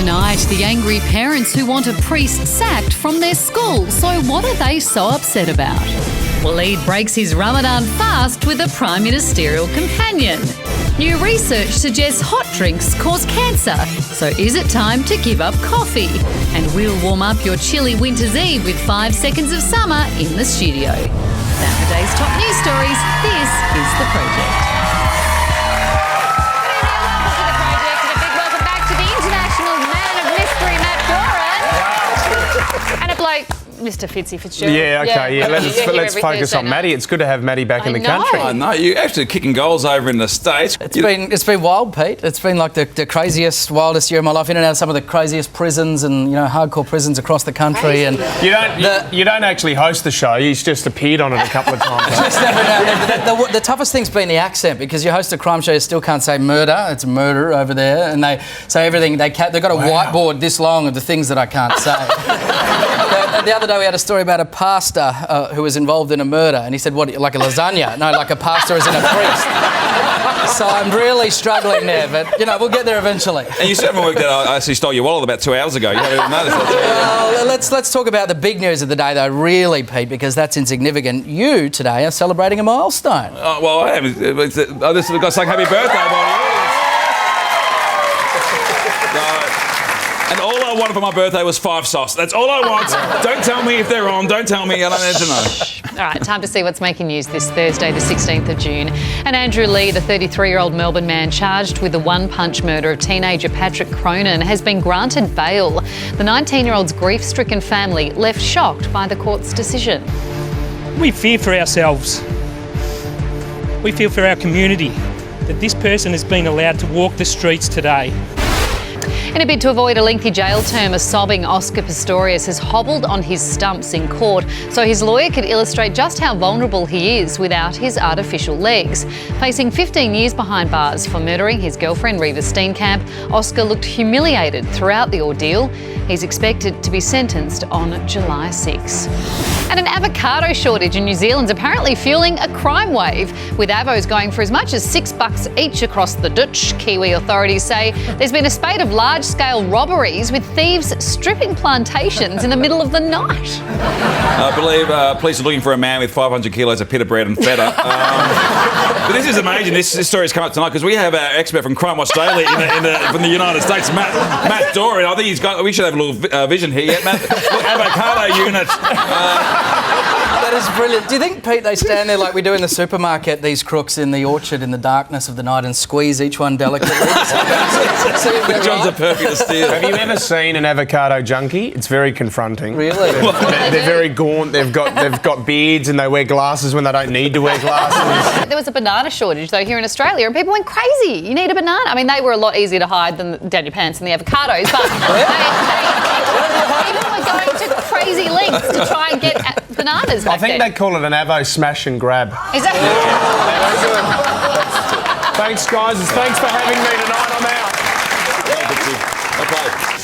Tonight, the angry parents who want a priest sacked from their school. So what are they so upset about? Waleed breaks his Ramadan fast with a prime ministerial companion. New research suggests hot drinks cause cancer. So is it time to give up coffee? And we'll warm up your chilly winter's eve with 5 seconds of summer in the studio. Now today's top news stories. This is The Project. And a bloke, Mr. Fitzgerald. Yeah, okay, yeah. Let's focus on Maddie. It's good to have Maddie back in the country. I know, you're actually kicking goals over in the States. It's been wild, Pete. It's been like the craziest, wildest year of my life. In and out of some of the craziest prisons and, hardcore prisons across the country. And you don't actually host the show. He's just appeared on it a couple of times. The toughest thing's been the accent, because you host a crime show, you still can't say murder. It's murder over there, and they say everything. They've got a whiteboard this long of the things that I can't say. The other day we had a story about a pastor who was involved in a murder, and he said, "What, like a lasagna?" No, like a pastor as in a priest. So I'm really struggling there, but we'll get there eventually. And you certainly worked out. I actually stole your wallet about 2 hours ago. You haven't even noticed that. Well, let's talk about the big news of the day, though, really, Pete, because that's insignificant. You today are celebrating a milestone. Well, I am. We've got to say happy birthday, buddy. And all I wanted for my birthday was 5 sauce. That's all I want. Don't tell me if they're on. Don't tell me. I don't need to know. All right, time to see what's making news this Thursday, the 16th of June. And Andrew Lee, the 33-year-old Melbourne man charged with the one-punch murder of teenager Patrick Cronin, has been granted bail. The 19-year-old's grief-stricken family left shocked by the court's decision. We fear for ourselves. We fear for our community that this person has been allowed to walk the streets today. In a bid to avoid a lengthy jail term, a sobbing Oscar Pistorius has hobbled on his stumps in court so his lawyer could illustrate just how vulnerable he is without his artificial legs. Facing 15 years behind bars for murdering his girlfriend Reva Steenkamp, Oscar looked humiliated throughout the ordeal. He's expected to be sentenced on July 6. And an avocado shortage in New Zealand's apparently fueling a crime wave, with avos going for as much as $6 each across the Dutch. Kiwi authorities say there's been a spate of large-scale robberies with thieves stripping plantations in the middle of the night. I believe police are looking for a man with 500 kilos of pita bread and feta. But this is amazing. This story has come up tonight because we have our expert from Crime Watch Daily from the United States, Matt Doran. I think we should have a little vision here. Yeah, Matt, avocado unit. That is brilliant. Do you think, Pete, they stand there like we do in the supermarket, these crooks in the orchard in the darkness of the night, and squeeze each one delicately? Which one's a perfect steal? Have you ever seen an avocado junkie? It's very confronting. Really? They're very gaunt. They've got beards and they wear glasses when they don't need to wear glasses. There was a banana shortage, though, here in Australia, and people went crazy. You need a banana. I mean, they were a lot easier to hide than down your pants and the avocados, but people were going to crazy lengths to try and get bananas back I think they call it an avo smash and grab. Is that Thanks, guys. Thanks for having me tonight. I'm out.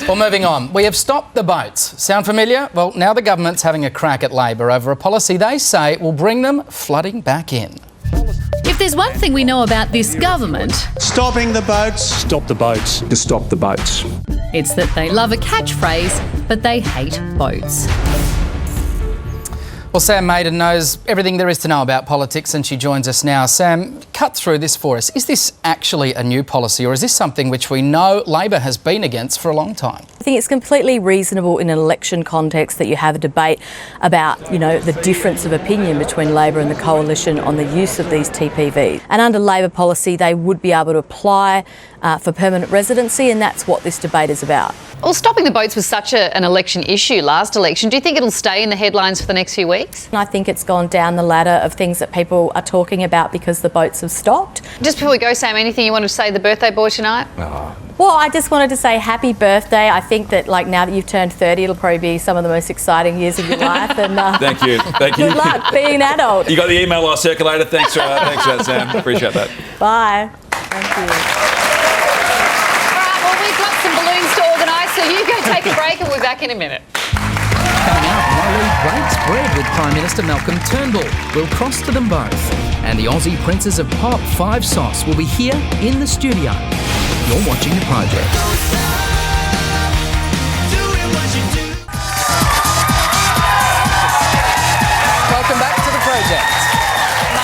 Well, moving on. We have stopped the boats. Sound familiar? Well, now the government's having a crack at Labor over a policy they say will bring them flooding back in. If there's one thing we know about this government, stopping the boats. Stop the boats. To stop the boats. it's that they love a catchphrase, but they hate boats. Well, Sam Maiden knows everything there is to know about politics and she joins us now. Sam, cut through this for us. Is this actually a new policy or is this something which we know Labor has been against for a long time? I think it's completely reasonable in an election context that you have a debate about, the difference of opinion between Labor and the Coalition on the use of these TPVs. And under Labor policy, they would be able to apply for permanent residency, and that's what this debate is about. Well, stopping the boats was such an election issue last election. Do you think it'll stay in the headlines for the next few weeks? I think it's gone down the ladder of things that people are talking about because the boats have stopped. Just before we go, Sam, anything you want to say to the birthday boy tonight? Well, I just wanted to say happy birthday. I think that now that you've turned 30, it'll probably be some of the most exciting years of your life. And Thank you. Good luck being an adult. You got the email I circulated. Thanks for that, Sam. Appreciate that. Bye. Thank you. Balloons to organise, so you go take a break and we're back in a minute. Coming up, Waleed breaks bread with Prime Minister Malcolm Turnbull. We'll cross to them both. And the Aussie Princes of Pop 5 Sauce will be here in the studio. You're watching The Project. Welcome back to the project.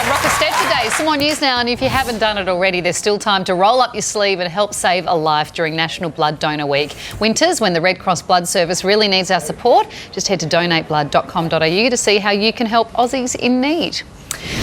Rock a step today. Some more news now, and if you haven't done it already, there's still time to roll up your sleeve and help save a life during National Blood Donor Week. Winter's when the Red Cross Blood Service really needs our support. Just head to donateblood.com.au to see how you can help Aussies in need.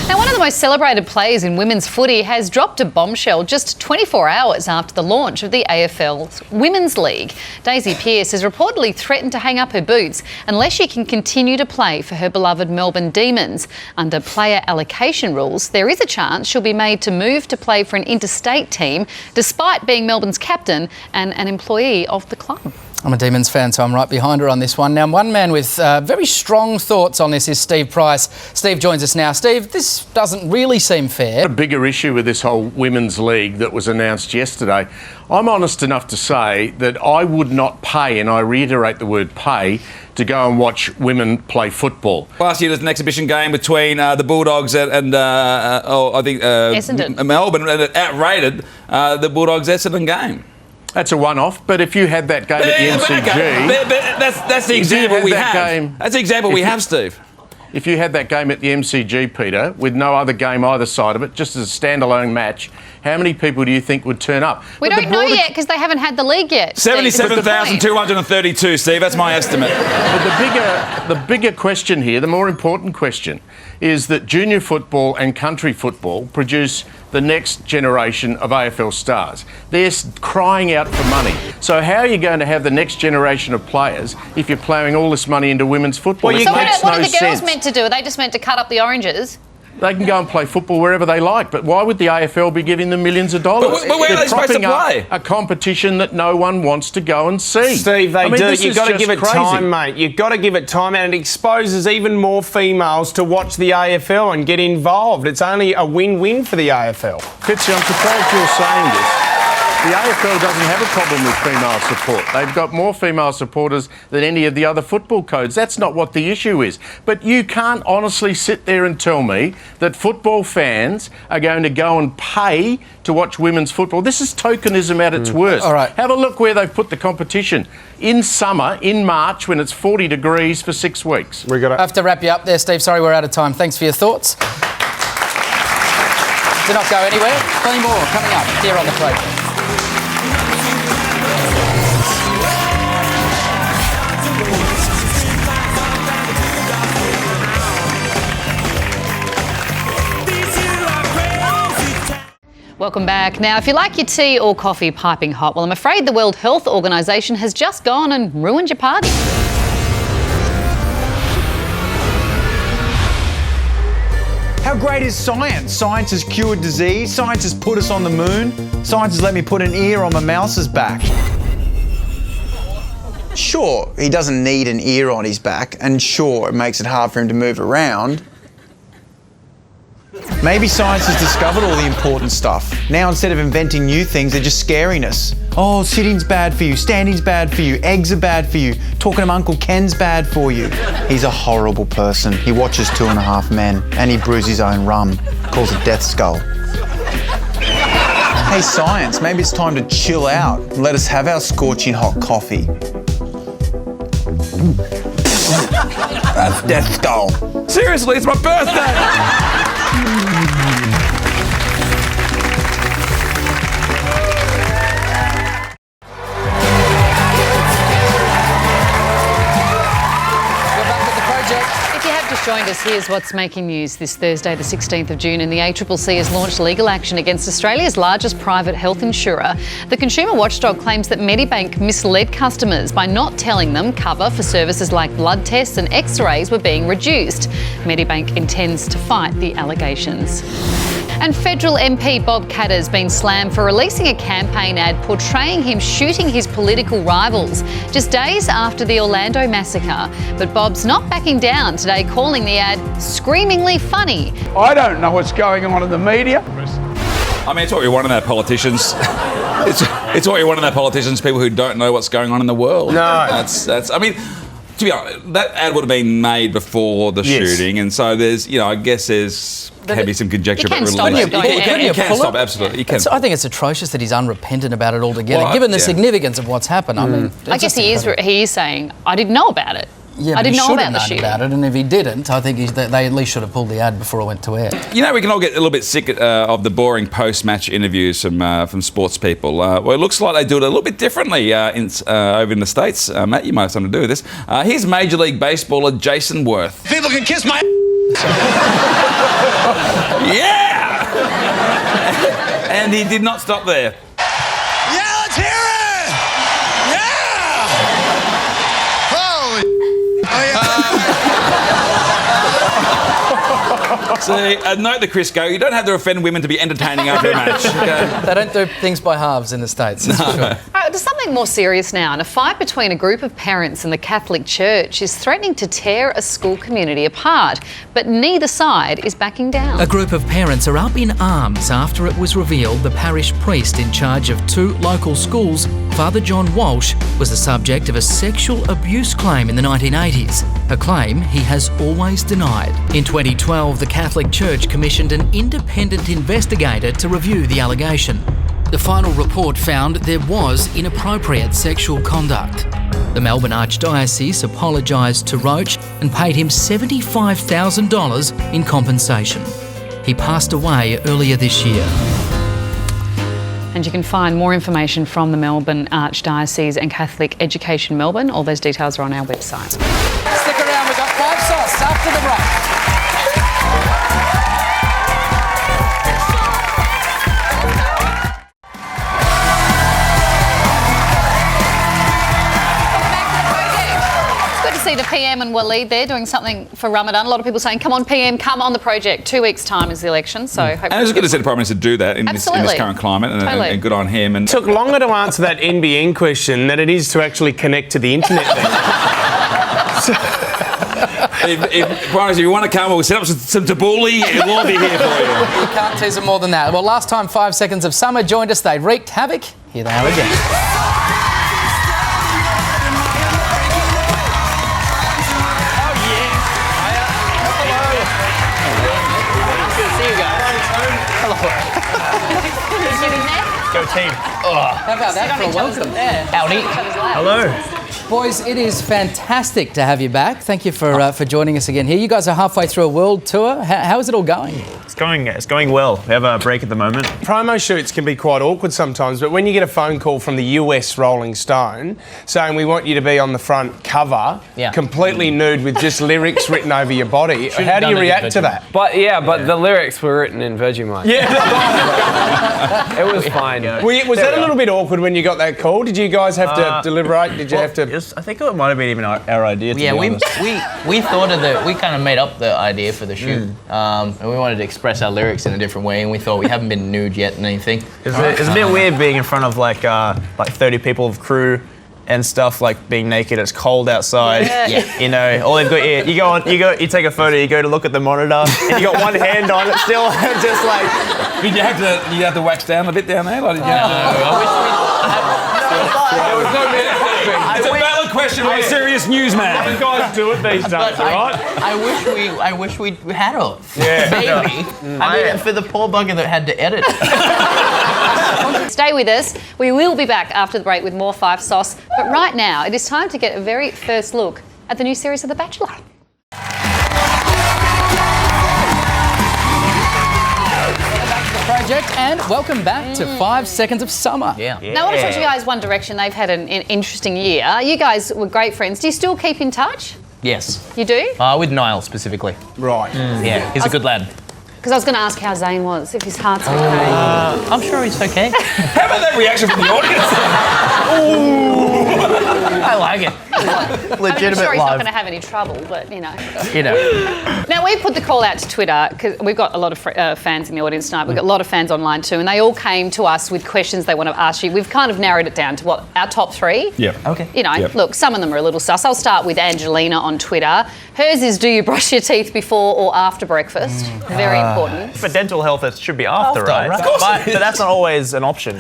Now, one of the most celebrated players in women's footy has dropped a bombshell just 24 hours after the launch of the AFL's Women's League. Daisy Pearce has reportedly threatened to hang up her boots unless she can continue to play for her beloved Melbourne Demons. Under player allocation rules, there is a chance she'll be made to move to play for an interstate team, despite being Melbourne's captain and an employee of the club. I'm a Demons fan, so I'm right behind her on this one. Now, one man with very strong thoughts on this is Steve Price. Steve joins us now. Steve, this doesn't really seem fair. A bigger issue with this whole Women's League that was announced yesterday. I'm honest enough to say that I would not pay, and I reiterate the word pay, to go and watch women play football. Last year, there's an exhibition game between the Bulldogs and Essendon. Melbourne, and it outrated the Bulldogs-Essendon game. That's a one-off, but if you had that game at the MCG... That's the example we have. That's the example we have, Steve. If you had that game at the MCG, Peter, with no other game either side of it, just as a standalone match, how many people do you think would turn up? We don't know yet because they haven't had the league yet. 77,232, Steve. That's my estimate. But the bigger question here, the more important question, is that junior football and country football produce the next generation of AFL stars. They're crying out for money. So how are you going to have the next generation of players if you're ploughing all this money into women's football? So what are the girls meant to do? Are they just meant to cut up the oranges? They can go and play football wherever they like, but why would the AFL be giving them millions of dollars? But where are they supposed to play? A competition that no one wants to go and see. Steve, do. You've got to give it time, mate. You've got to give it time, and it exposes even more females to watch the AFL and get involved. It's only a win-win for the AFL. Fitzy, I'm surprised you're saying this. The AFL doesn't have a problem with female support. They've got more female supporters than any of the other football codes. That's not what the issue is. But you can't honestly sit there and tell me that football fans are going to go and pay to watch women's football. This is tokenism at its worst. All right. Have a look where they've put the competition. In summer, in March, when it's 40 degrees for 6 weeks. I have to wrap you up there, Steve. Sorry, we're out of time. Thanks for your thoughts. Do not go anywhere. Plenty more coming up here on the project. Welcome back. Now, if you like your tea or coffee piping hot, well, I'm afraid the World Health Organization has just gone and ruined your party. How great is science? Science has cured disease, science has put us on the moon, science has let me put an ear on my mouse's back. Sure, he doesn't need an ear on his back, and sure, it makes it hard for him to move around. Maybe science has discovered all the important stuff. Now, instead of inventing new things, they're just scaring us. Oh, sitting's bad for you, standing's bad for you, eggs are bad for you, talking to Uncle Ken's bad for you. He's a horrible person. He watches 2.5 Men, and he brews his own rum. Calls it Death Skull. Hey, science, maybe it's time to chill out and let us have our scorching hot coffee. That's Death Skull. Seriously, it's my birthday! If you have just joined us, here's what's making news this Thursday, the 16th of June, and the ACCC has launched legal action against Australia's largest private health insurer. The consumer watchdog claims that Medibank misled customers by not telling them cover for services like blood tests and x-rays were being reduced. Medibank intends to fight the allegations. And federal MP Bob Katter has been slammed for releasing a campaign ad portraying him shooting his political rivals just days after the Orlando massacre. But Bob's not backing down today, calling the ad screamingly funny. I don't know what's going on in the media. I mean, it's what we want in our politicians. It's what we want in our politicians, people who don't know what's going on in the world. No. That's. I mean, to be honest, that ad would have been made before the shooting, and so there's, I guess there's can be some conjecture about release. You can stop, absolutely. You can. I think it's atrocious that he's unrepentant about it altogether, given the significance of what's happened. I mean, I guess he is saying, I didn't know about it. Yeah, I didn't know about the shooting. shooting. And if he didn't, I think they at least should have pulled the ad before it went to air. We can all get a little bit sick of the boring post-match interviews from sports people. Well, it looks like they do it a little bit differently over in the States. Matt, you might have something to do with this. Here's Major League Baseballer Jason Worth. People can kiss my Yeah! And he did not stop there. Yeah, let's hear it! Yeah! Holy See, note the Crisco. You don't have to offend women to be entertaining after a match. Okay? They don't do things by halves in the States, that's for sure. To something more serious now, and a fight between a group of parents and the Catholic Church is threatening to tear a school community apart, but neither side is backing down. A group of parents are up in arms after it was revealed the parish priest in charge of 2 local schools, Father John Walsh, was the subject of a sexual abuse claim in the 1980s, a claim he has always denied. In 2012, the Catholic Church commissioned an independent investigator to review the allegation. The final report found there was inappropriate sexual conduct. The Melbourne Archdiocese apologised to Roach and paid him $75,000 in compensation. He passed away earlier this year. And you can find more information from the Melbourne Archdiocese and Catholic Education Melbourne. All those details are on our website. Stick around, we've got 5 sauce after the break. See the PM and Waleed there doing something for Ramadan. A lot of people saying, come on PM, come on the project. 2 weeks' time is the election, so hopefully... And it's good to see the Prime Minister do that in this current climate, and good on him. And it took longer to answer that NBN question than it is to actually connect to the internet. if Prime Minister, you want to come, we'll set up some tabbouleh, we'll all be here for you. You can't tease them more than that. Well, last time 5 Seconds of Summer joined us, they wreaked havoc. Here they are again. Go team. How about that for a welcome? Howdy. Hello. Boys, it is fantastic to have you back. Thank you for joining us again here. You guys are halfway through a world tour. How is it all going? It's going well. We have a break at the moment. Promo shoots can be quite awkward sometimes, but when you get a phone call from the US Rolling Stone saying we want you to be on the front cover, completely nude with just lyrics written over your body, how do you react to that? But the lyrics were written in Vegemite. Yeah. It was fine. Was that a little bit awkward when you got that call? Did you guys have to deliberate? Did you have to... I think it might have been even our idea, to be honest. we thought of we kind of made up the idea for the shoot. And we wanted to express our lyrics in a different way, and we thought we haven't been nude yet and anything. It's a bit weird being in front of like 30 people of crew and stuff, like being naked. It's cold outside. You know, all they've got you take a photo, you go to look at the monitor, and you got one hand on it still, just like. Did you have to wax down a bit down there? Like, did you have It's a valid question by a serious newsman. You guys do it these days, right? I wish we had it. Yeah. Maybe. I mean, for the poor bugger that had to edit. Stay with us. We will be back after the break with more 5 Sauce. But right now, it is time to get a very first look at the new series of The Bachelor. Project, and welcome back to 5 Seconds of Summer. Now, I want to talk to you guys One Direction. They've had an interesting year. You guys were great friends. Do you still keep in touch? Yes. You do? With Niall specifically. Right. Yeah, he's a good lad. Because I was going to ask how Zayn was, if his heart's okay. I'm sure he's okay. How about that reaction from the audience? I like it. I'm sure he's not going to have any trouble, but you know. Now, we put the call out to Twitter because we've got a lot of fans in the audience tonight. We've got a lot of fans online too, and they all came to us with questions they want to ask you. We've kind of narrowed it down to what our top 3. Yeah. Okay. You know, look, some of them are a little sus. I'll start with Angelina on Twitter. Hers is, do you brush your teeth before or after breakfast? Very important. For dental health, it should be after, right? Of course. But that's not always an option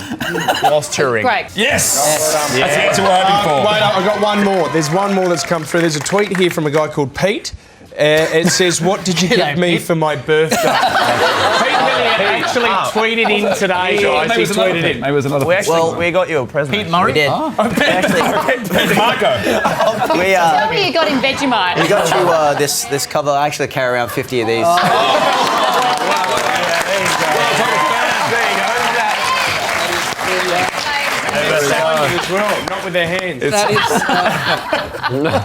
whilst touring. Great. Yes. That's what we're hoping for. Wait up, I've got one more. There's one more that's come through. There's a tweet here from a guy called Pete. It says, "What did you give me for my birthday?" Pete actually tweeted in today, guys. He tweeted in. Maybe it was another. We got you a present. Pete Murray did. Pete Marco. Tell me you got in Vegemite. We got you this cover. I actually carry around 50 of these. Not with their hands.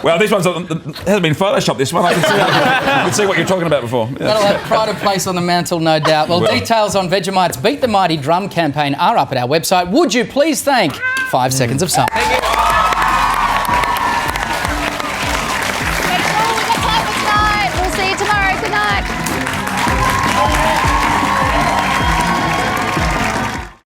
Well, this one's hasn't been photoshopped. This one, I can see what you're talking about before. That'll have pride of place on the mantle, no doubt. Well, details on Vegemite's Beat the Mighty Drum campaign are up at our website. Would you please thank 5 Seconds of Summer? Thank you.